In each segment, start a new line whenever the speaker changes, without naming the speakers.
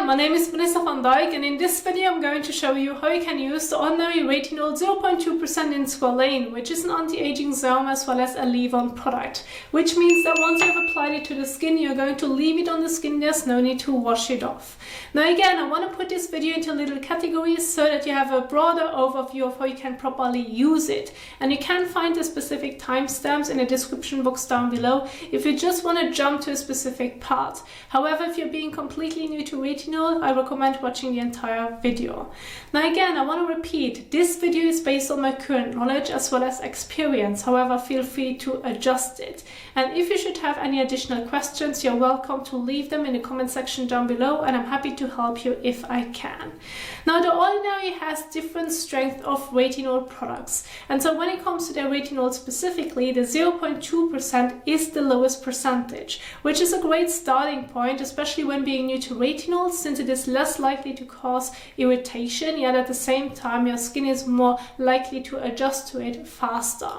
my name is Vanessa van Dijk, and in this video I'm going to show you how you can use the Ordinary Retinol 0.2% in Squalane, which is an anti-aging serum as well as a leave-on product, which means that once you have applied it to the skin, you're going to leave it on the skin. There's no need to wash it off. Now again, I want to put this video into little categories so that you have a broader overview of how you can properly use it, and you can find the specific timestamps in the description box down below if you just want to jump to a specific part. However, if you're being completely new to retinol, I recommend watching the entire video. Now again, I want to repeat, this video is based on my current knowledge as well as experience. However, feel free to adjust it. And if you should have any additional questions, you're welcome to leave them in the comment section down below, and I'm happy to help you if I can. Now, the Ordinary has different strength of retinol products, and so when it comes to their retinol specifically, the 0.2% is the lowest percentage, which is a great starting point, especially when being new to retinol, since it is less likely to cause irritation, yet at the same time your skin is more likely to adjust to it faster.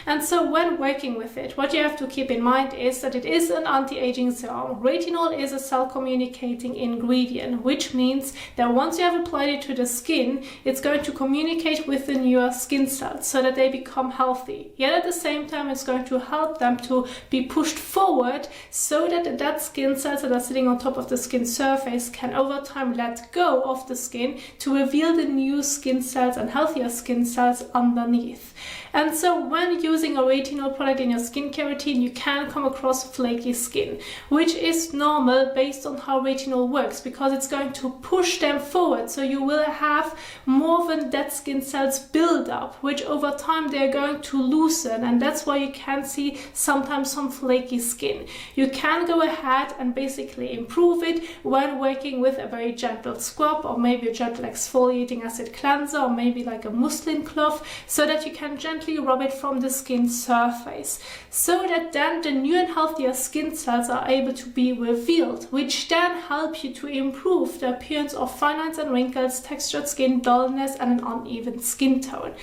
And so when working with it, what you have to keep in mind is that it is an anti-aging serum. Retinol is a cell communicating ingredient, which means that once you have applied it to the skin, it's going to communicate with the newer skin cells so that they become healthy. Yet at the same time, it's going to help them to be pushed forward so that the dead skin cells that are sitting on top of the skin surface can over time let go of the skin to reveal the new skin cells and healthier skin cells underneath. And so when using a retinol product in your skincare routine, you can come across flaky skin, which is normal based on how retinol works, because it's going to push them forward. So you will have more than dead skin cells build up, which over time they're going to loosen, and that's why you can see sometimes some flaky skin. You can go ahead and basically improve it when working with a very gentle scrub, or maybe a gentle exfoliating acid cleanser, or maybe like a muslin cloth, so that you can gently rub it from the skin surface, so that then the new and healthier skin cells are able to be revealed, which then help you to improve the appearance of fine lines and wrinkles, textured skin, dullness, and an uneven skin tone.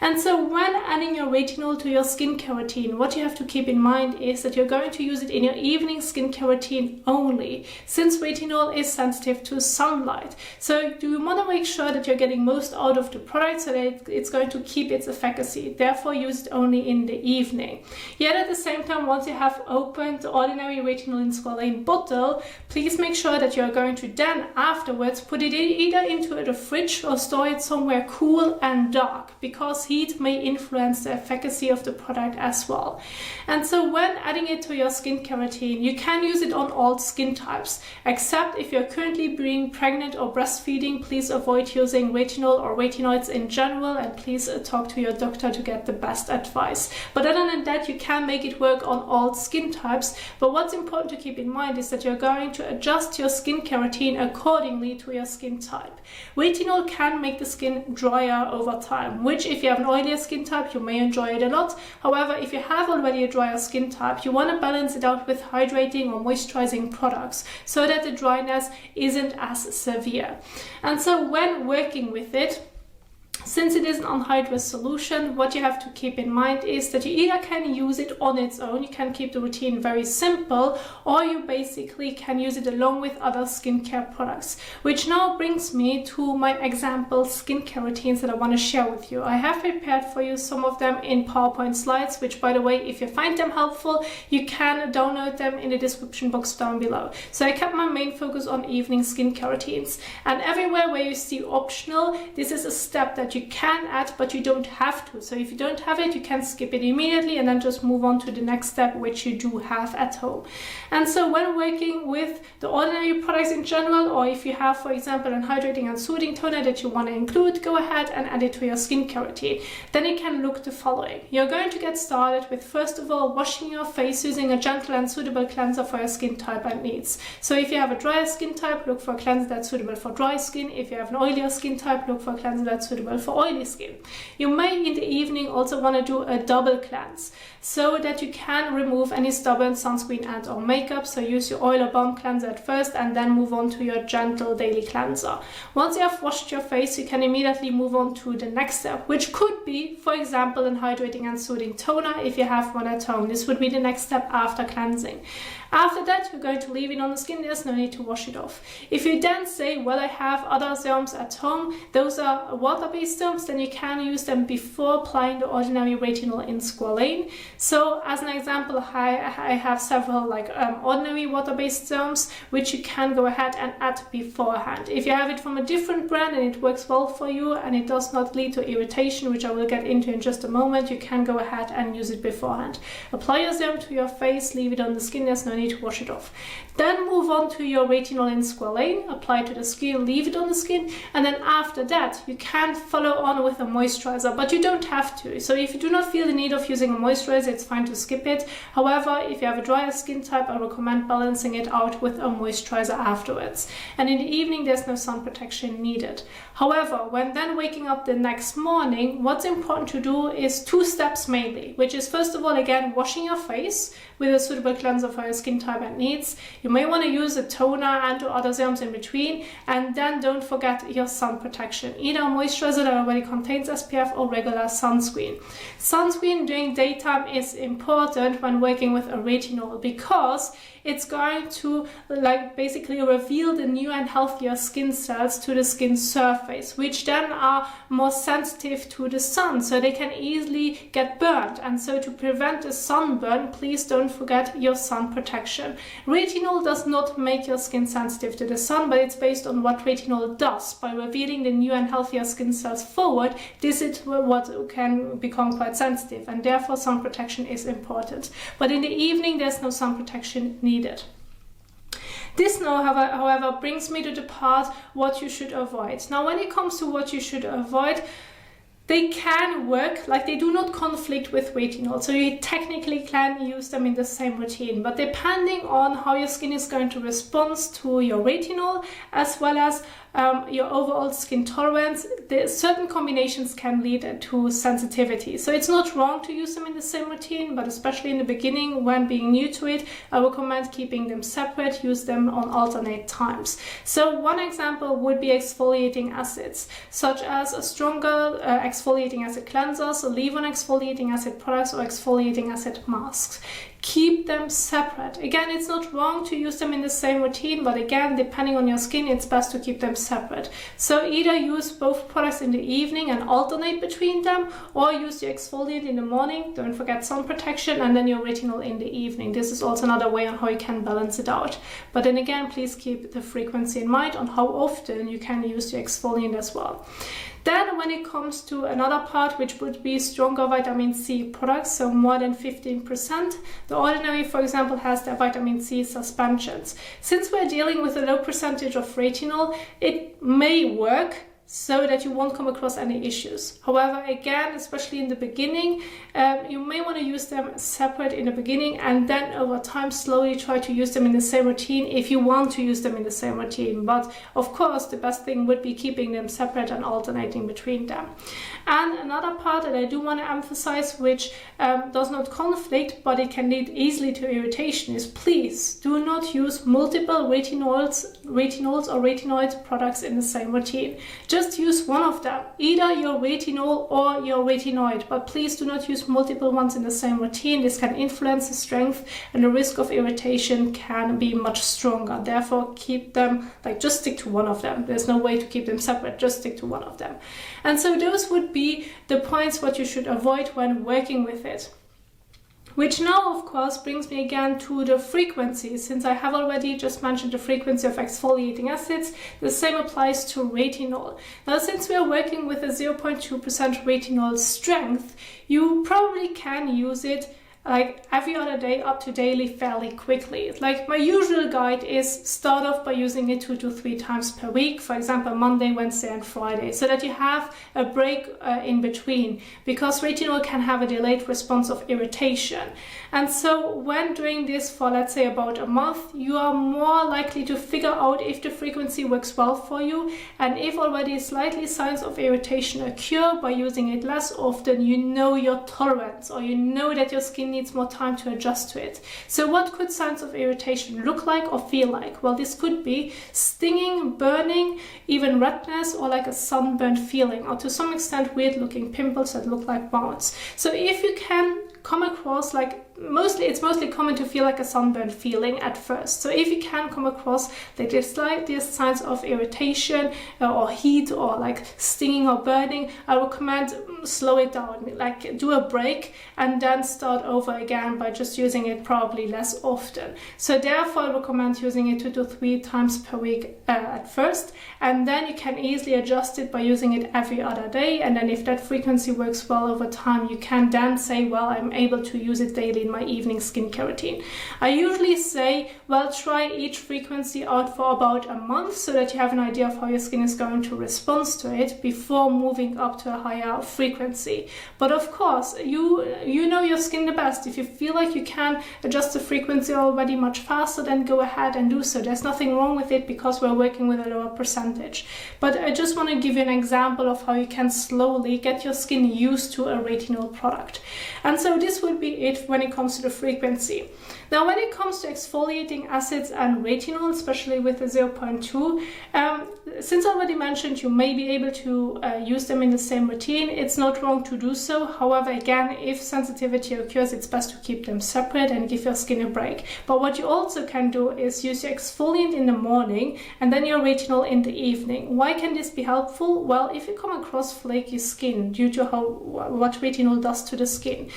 And so when adding your retinol to your skincare routine, what you have to keep in mind is that you're going to use it in your evening skincare routine only, since retinol is sensitive to sunlight. So you want to make sure that you're getting most out of the product so that it's going to keep its efficacy. Therefore, use it only in the evening. Yet at the same time, once you have opened the Ordinary Retinol in Squalane bottle, please make sure that you're going to then afterwards put it either into the fridge or store it somewhere cool and dark, because heat may influence the efficacy of the product as well. And so when adding it to your skincare routine, you can use it on all skin types, except if you're currently being pregnant or breastfeeding. Please avoid using retinol or retinoids in general, and please talk to your doctor to get the best advice. But other than that, you can make it work on all skin types. But what's important to keep in mind is that you're going to adjust your skincare routine accordingly to your skin type. Retinol can make the skin drier over time, which if you have an oilier skin type, you may enjoy it a lot. However, if you have already a drier skin type, you want to balance it out with hydrating or moisturizing products so that the dryness isn't as severe. And so when working with it, since it is an anhydrous solution, what you have to keep in mind is that you either can use it on its own, you can keep the routine very simple, or you basically can use it along with other skincare products. Which now brings me to my example skincare routines that I want to share with you. I have prepared for you some of them in PowerPoint slides, which, by the way, if you find them helpful, you can download them in the description box down below. So I kept my main focus on evening skincare routines, and everywhere where you see optional, this is a step that you can add, but you don't have to. So if you don't have it, you can skip it immediately and then just move on to the next step, which you do have at home. And so when working with the Ordinary products in general, or if you have, for example, an hydrating and soothing toner that you want to include, go ahead and add it to your skincare routine. Then it can look the following. You're going to get started with, first of all, washing your face using a gentle and suitable cleanser for your skin type and needs. So if you have a drier skin type, look for a cleanser that's suitable for dry skin. If you have an oilier skin type, look for a cleanser that's suitable for oily skin. You may in the evening also want to do a double cleanse so that you can remove any stubborn sunscreen and or makeup. So use your oil or balm cleanser at first and then move on to your gentle daily cleanser. Once you have washed your face, you can immediately move on to the next step, which could be, for example, an hydrating and soothing toner if you have one at home. This would be the next step after cleansing. After that, you're going to leave it on the skin. There's no need to wash it off. If you then say, well, I have other serums at home, those are water-based serums, then you can use them before applying the Ordinary Retinol in Squalane. So as an example, I have several ordinary water-based serums which you can go ahead and add beforehand. If you have it from a different brand and it works well for you and it does not lead to irritation, which I will get into in just a moment, you can go ahead and use it beforehand. Apply your serum to your face, leave it on the skin, there's no need to wash it off. Then move on to your retinol in Squalane, apply to the skin, leave it on the skin, and then after that you can follow on with a moisturizer, but you don't have to. So if you do not feel the need of using a moisturizer, it's fine to skip it. However, if you have a drier skin type, I recommend balancing it out with a moisturizer afterwards. And in the evening, there's no sun protection needed. However, when then waking up the next morning, what's important to do is 2 steps mainly, which is first of all, again, washing your face with a suitable cleanser for your skin type and needs. You may want to use a toner and or other serums in between, and then don't forget your sun protection, either a moisturizer that already contains SPF or regular sunscreen. Sunscreen during daytime is important when working with a retinol because it's going to basically reveal the new and healthier skin cells to the skin surface, which then are more sensitive to the sun, so they can easily get burnt. And so to prevent a sunburn, please don't forget your sun protection. Retinol does not make your skin sensitive to the sun, but it's based on what retinol does. By revealing the new and healthier skin cells forward, this is what can become quite sensitive, and therefore sun protection is important. But in the evening, there's no sun protection needed. This now, however, brings me to the part what you should avoid. Now, when it comes to what you should avoid, they can work, they do not conflict with retinol, so you technically can use them in the same routine, but depending on how your skin is going to respond to your retinol, as well as your overall skin tolerance, certain combinations can lead to sensitivity. So it's not wrong to use them in the same routine, but especially in the beginning when being new to it, I recommend keeping them separate, use them on alternate times. So one example would be exfoliating acids, such as a stronger exfoliating acid cleansers, leave-on exfoliating acid products, or exfoliating acid masks. Keep them separate. Again, it's not wrong to use them in the same routine, but again, depending on your skin, it's best to keep them separate. So either use both products in the evening and alternate between them, or use your exfoliant in the morning, don't forget sun protection, and then your retinol in the evening. This is also another way on how you can balance it out. But then again, please keep the frequency in mind on how often you can use your exfoliant as well. Then when it comes to another part, which would be stronger vitamin C products, so more than 15%, the Ordinary, for example, has their vitamin C suspensions. Since we're dealing with a low percentage of retinol, it may work so that you won't come across any issues. However, again, especially in the beginning, you may want to use them separate in the beginning, and then over time slowly try to use them in the same routine if you want to use them in the same routine. But of course, the best thing would be keeping them separate and alternating between them. And another part that I do want to emphasize, which does not conflict, but it can lead easily to irritation, is please do not use multiple retinols or retinoid products in the same routine. Just use one of them, either your retinol or your retinoid, but please do not use multiple ones in the same routine. This can influence the strength, and the risk of irritation can be much stronger. Therefore, keep them, just stick to one of them. There's no way to keep them separate, just stick to one of them. And so those would be the points what you should avoid when working with it. Which now, of course, brings me again to the frequency. Since I have already just mentioned the frequency of exfoliating acids, the same applies to retinol. Now, since we are working with a 0.2% retinol strength, you probably can use it every other day up to daily fairly quickly. My usual guide is start off by using it 2 to 3 times per week, for example Monday, Wednesday and Friday, so that you have a break in between, because retinol can have a delayed response of irritation. And so when doing this for, let's say, about a month, you are more likely to figure out if the frequency works well for you, and if already slightly signs of irritation occur by using it less often, you know your tolerance, or you know that your skin needs more time to adjust to it. So what could signs of irritation look like or feel like? Well, this could be stinging, burning, even redness, or a sunburned feeling, or to some extent weird looking pimples that look like bounce. So if you can come across it's mostly common to feel like a sunburn feeling at first. So if you can come across like the slightest signs of irritation or heat or like stinging or burning, I recommend slow it down, like do a break and then start over again by just using it probably less often. So therefore I recommend using it 2 to 3 times per week at first, and then you can easily adjust it by using it every other day. And then if that frequency works well over time, you can then say, well, I'm able to use it daily in my evening skincare routine. I usually say, well, try each frequency out for about a month so that you have an idea of how your skin is going to respond to it before moving up to a higher frequency. But of course, you know your skin the best. If you feel like you can adjust the frequency already much faster, then go ahead and do so. There's nothing wrong with it because we're working with a lower percentage. But I just want to give you an example of how you can slowly get your skin used to a retinol product. And so this would be it when it comes to the frequency. Now, when it comes to exfoliating acids and retinol, especially with the 0.2, since I already mentioned you may be able to use them in the same routine, it's not wrong to do so. However, again, if sensitivity occurs, it's best to keep them separate and give your skin a break. But what you also can do is use your exfoliant in the morning and then your retinol in the evening. Why can this be helpful? Well, if you come across flaky skin due to what retinol does to the skin,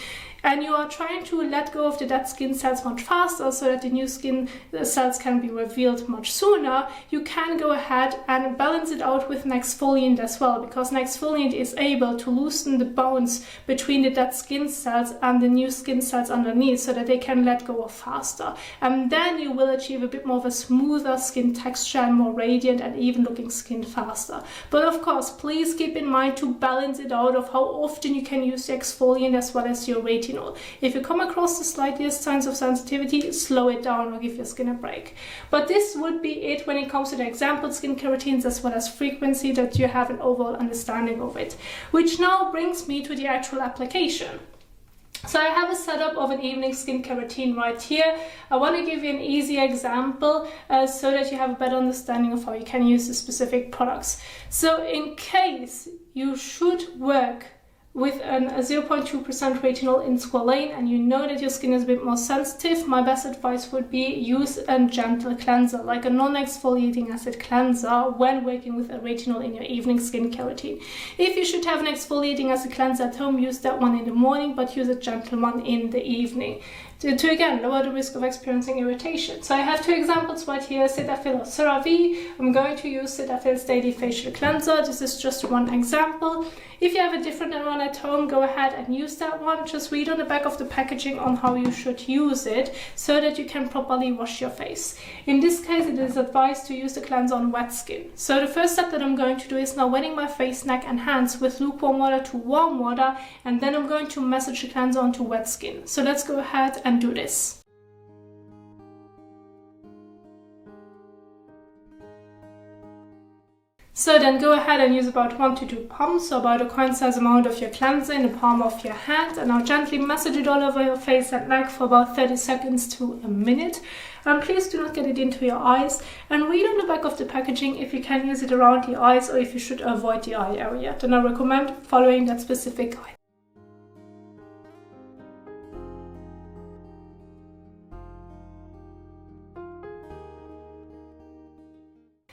and you are trying to let go of the dead skin cells much faster so that the new skin cells can be revealed much sooner, you can go ahead and balance it out with an exfoliant as well, because an exfoliant is able to loosen the bonds between the dead skin cells and the new skin cells underneath so that they can let go of faster. And then you will achieve a bit more of a smoother skin texture and more radiant and even looking skin faster. But of course, please keep in mind to balance it out of how often you can use the exfoliant as well as your retinol. If you come across the slightest signs of sensitivity, slow it down or give your skin a break. But this would be it when it comes to the example skincare routines as well as frequency, that you have an overall understanding of it. Which now brings me to the actual application. So I have a setup of an evening skincare routine right here. I want to give you an easy example so that you have a better understanding of how you can use the specific products. So in case you should work with a 0.2% retinol in Squalane and you know that your skin is a bit more sensitive, my best advice would be use a gentle cleanser, like a non-exfoliating acid cleanser when working with a retinol in your evening skincare routine. If you should have an exfoliating acid cleanser at home, use that one in the morning, but use a gentle one in the evening to again lower the risk of experiencing irritation. So I have 2 examples right here, Cetaphil or CeraVe. I'm going to use Cetaphil's Daily Facial Cleanser. This is just one example. If you have a different one at home, go ahead and use that one. Just read on the back of the packaging on how you should use it so that you can properly wash your face. In this case, it is advised to use the cleanser on wet skin. So the first step that I'm going to do is now wetting my face, neck and hands with lukewarm water to warm water, and then I'm going to massage the cleanser onto wet skin. So let's go ahead and do this. So then go ahead and use about 1 to 2 pumps, so about a coin-size amount of your cleanser in the palm of your hand, and now gently massage it all over your face and neck for about 30 seconds to a minute. And please do not get it into your eyes, and read on the back of the packaging if you can use it around the eyes or if you should avoid the eye area. Then I recommend following that specific guide.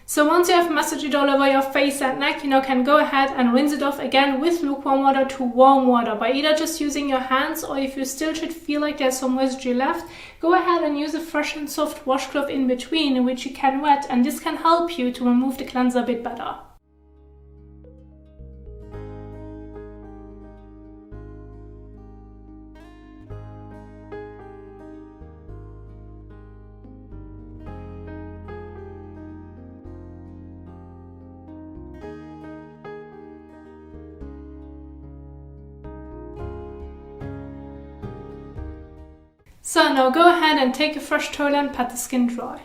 So once you have massaged it all over your face and neck, you now can go ahead and rinse it off again with lukewarm water to warm water by either just using your hands, or if you still should feel like there's some residue left, go ahead and use a fresh and soft washcloth in between in which you can wet, and this can help you to remove the cleanser a bit better. So now go ahead and take a fresh towel and pat the skin dry.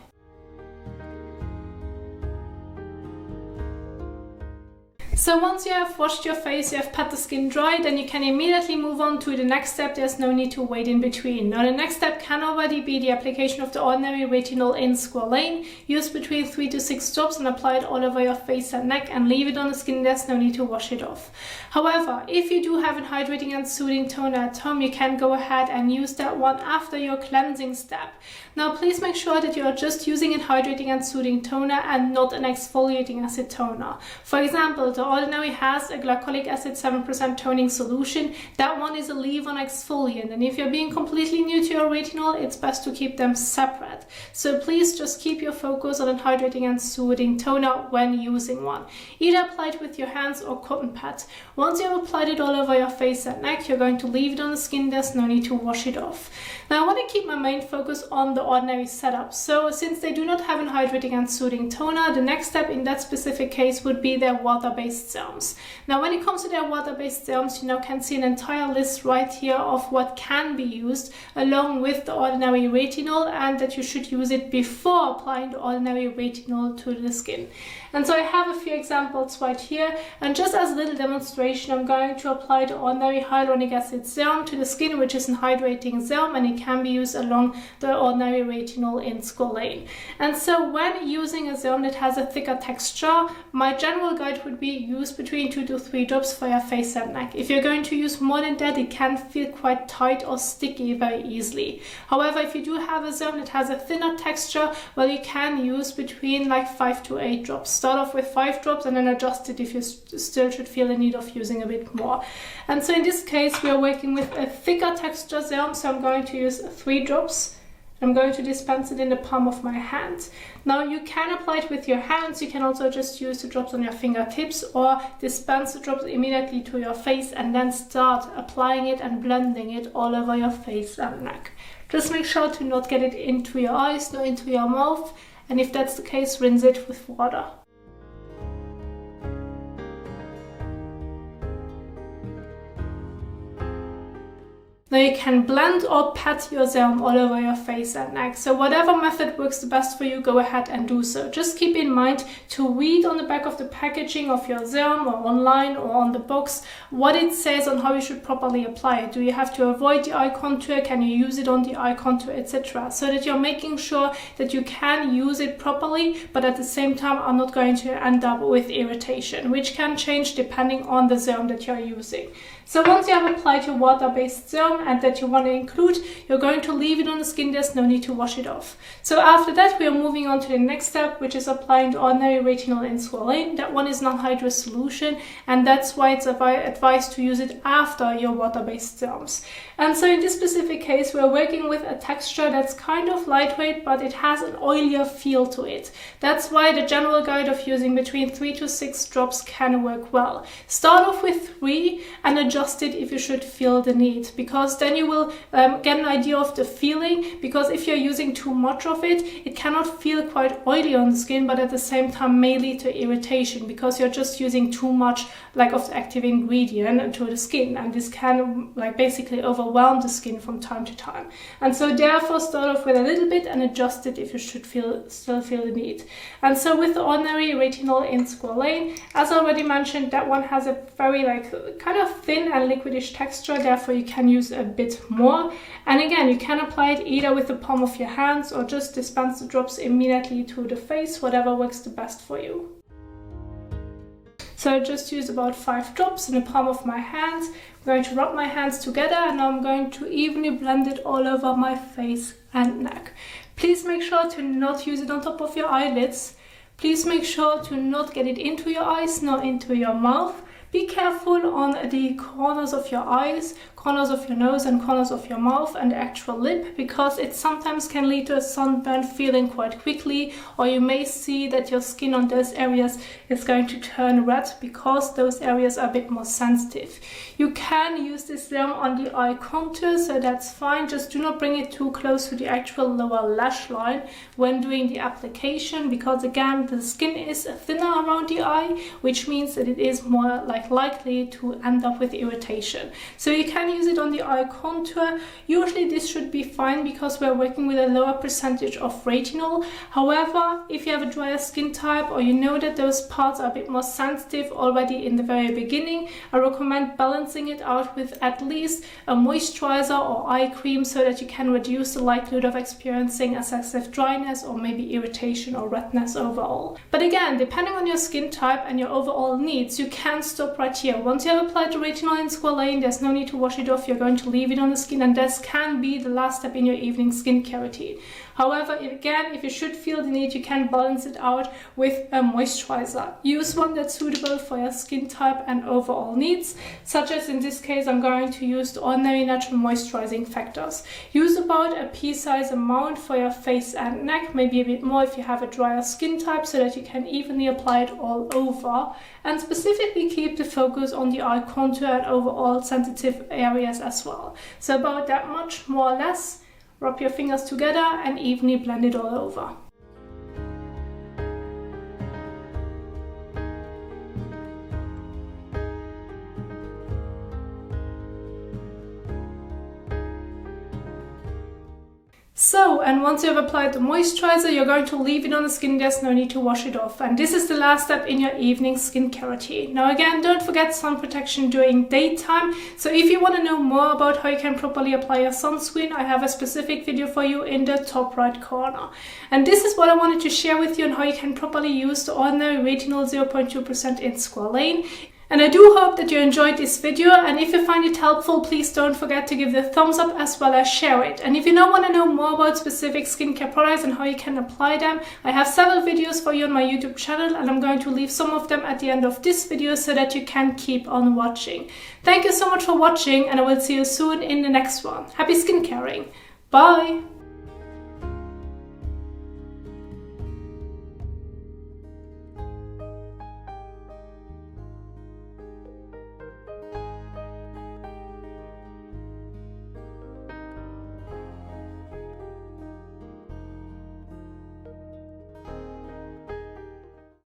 So once you have washed your face, you have pat the skin dry, then you can immediately move on to the next step. There's no need to wait in between. Now the next step can already be the application of the Ordinary Retinol in Squalane. Use between 3 to 6 drops and apply it all over your face and neck and leave it on the skin. There's no need to wash it off. However, if you do have an hydrating and soothing toner at home, you can go ahead and use that one after your cleansing step. Now please make sure that you are just using a hydrating and soothing toner and not an exfoliating acid toner. For example, the Ordinary has a glycolic acid 7% toning solution. That one is a leave-on exfoliant, and if you're being completely new to your retinol, it's best to keep them separate. So please just keep your focus on a hydrating and soothing toner when using one. Either apply it with your hands or cotton pads. Once you have applied it all over your face and neck, you're going to leave it on the skin. There's no need to wash it off. Now I want to keep my main focus on the Ordinary setup. So since they do not have an hydrating and soothing toner, the next step in that specific case would be their water-based serums. Now when it comes to their water-based serums, you now can see an entire list right here of what can be used along with the Ordinary Retinol, and that you should use it before applying the Ordinary Retinol to the skin. And so I have a few examples right here, and just as a little demonstration, I'm going to apply the Ordinary Hyaluronic Acid Serum to the skin, which is a hydrating serum, and it can be used along the Ordinary Retinol in Squalane. And so when using a serum that has a thicker texture, my general guide would be use between 2 to 3 drops for your face and neck. If you're going to use more than that, it can feel quite tight or sticky very easily. However, if you do have a serum that has a thinner texture, well, you can use between like 5 to 8 drops. Start off with 5 drops and then adjust it if you still should feel the need of using a bit more. And so in this case, we are working with a thicker texture serum, so I'm going to use 3 drops. I'm going to dispense it in the palm of my hand. Now you can apply it with your hands. You can also just use the drops on your fingertips or dispense the drops immediately to your face and then start applying it and blending it all over your face and neck. Just make sure to not get it into your eyes nor into your mouth, and if that's the case, rinse it with water. Now you can blend or pat your serum all over your face and neck. So whatever method works the best for you, go ahead and do so. Just keep in mind to read on the back of the packaging of your serum or online or on the box what it says on how you should properly apply it. Do you have to avoid the eye contour? Can you use it on the eye contour, etc.? So that you're making sure that you can use it properly, but at the same time are not going to end up with irritation, which can change depending on the serum that you're using. So once you have applied your water-based serum and that you want to include, you're going to leave it on the skin. There's no need to wash it off. So after that, we are moving on to the next step, which is applying the Ordinary Retinol in Squalane. That one is non-hydrous solution, and that's why it's advised to use it after your water-based serums. And so in this specific case, we're working with a texture that's kind of lightweight, but it has an oilier feel to it. That's why the general guide of using between 3 to 6 drops can work well. Start off with 3 and adjust it if you should feel the need, because then you will get an idea of the feeling, because if you're using too much of it, it cannot feel quite oily on the skin, but at the same time may lead to irritation because you're just using too much like of the active ingredient to the skin, and this can like basically overwhelm the skin from time to time. And so therefore start off with a little bit and adjust it if you should still feel the need. And so with the Ordinary Retinol in Squalane, as already mentioned, that one has a very like kind of thin and liquidish texture, therefore you can use a bit more. And again, you can apply it either with the palm of your hands or just dispense the drops immediately to the face, whatever works the best for you. So I just use about 5 drops in the palm of my hands. I'm going to rub my hands together and I'm going to evenly blend it all over my face and neck. Please make sure to not use it on top of your eyelids. Please make sure to not get it into your eyes nor into your mouth. Be careful on the corners of your eyes, corners of your nose and corners of your mouth and the actual lip, because it sometimes can lead to a sunburn feeling quite quickly, or you may see that your skin on those areas is going to turn red because those areas are a bit more sensitive. You can use this serum on the eye contour, so that's fine. Just do not bring it too close to the actual lower lash line when doing the application, because again, the skin is thinner around the eye, which means that it is more likely to end up with irritation. So you can use it on the eye contour. Usually this should be fine because we're working with a lower percentage of retinol. However, if you have a drier skin type or you know that those parts are a bit more sensitive already in the very beginning, I recommend balancing it out with at least a moisturizer or eye cream so that you can reduce the likelihood of experiencing excessive dryness or maybe irritation or redness overall. But again, depending on your skin type and your overall needs, you can stop right here. Once you have applied the retinol in Squalane, there's no need to wash it off. You're going to leave it on the skin, and this can be the last step in your evening skincare routine. However, again, if you should feel the need, you can balance it out with a moisturizer. Use one that's suitable for your skin type and overall needs, such as in this case, I'm going to use the Ordinary Natural Moisturizing Factors. Use about a pea-size amount for your face and neck, maybe a bit more if you have a drier skin type, so that you can evenly apply it all over, and specifically keep the focus on the eye contour and overall sensitive areas as well. So about that much, more or less. Rub your fingers together and evenly blend it all over. So, and once you have applied the moisturizer, you're going to leave it on the skin. There's no need to wash it off. And this is the last step in your evening skincare routine. Now again, don't forget sun protection during daytime. So if you want to know more about how you can properly apply your sunscreen, I have a specific video for you in the top right corner. And this is what I wanted to share with you on how you can properly use the Ordinary Retinol 0.2% in Squalane. And I do hope that you enjoyed this video, and if you find it helpful, please don't forget to give the thumbs up as well as share it. And if you don't want to know more about specific skincare products and how you can apply them, I have several videos for you on my YouTube channel, and I'm going to leave some of them at the end of this video so that you can keep on watching. Thank you so much for watching, and I will see you soon in the next one. Happy skincaring! Bye!